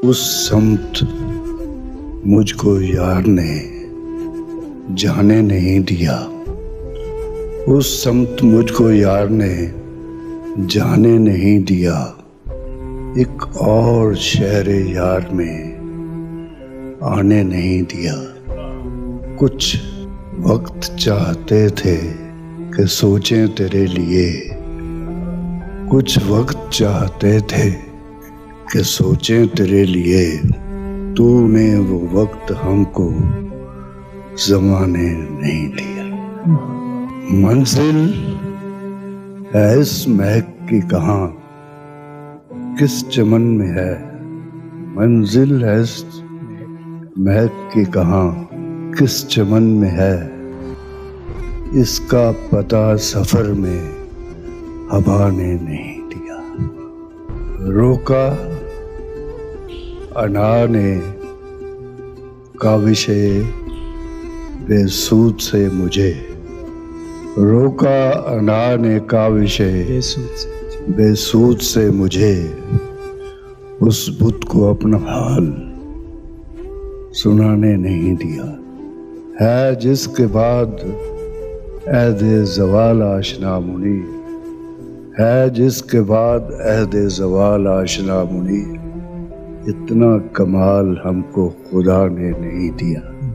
उस समत मुझको यार ने जाने नहीं दिया। उस समत मुझको यार ने जाने नहीं दिया। एक और शहर यार में आने नहीं दिया। कुछ वक्त चाहते थे कि सोचें तेरे लिए। कुछ वक्त चाहते थे कि सोचें तेरे लिए। तूने वो वक्त हमको ज़माने नहीं दिया। मंजिल है इस महक की कहाँ, किस चमन में है। मंजिल है इस महक की कहाँ, किस चमन में है। इसका पता सफर में हवा ने नहीं दिया। रोका अनार ने काविशे बेसूद से मुझे। रोका अनार ने काविशे बेसूद से मुझे। उस बुत को अपना हाल सुनाने नहीं दिया। है जिसके बाद अहदे ज़वाल आशना मुनी। है जिसके बाद अहदे ज़वाल आशना मुनी। इतना कमाल हमको खुदा ने नहीं दिया।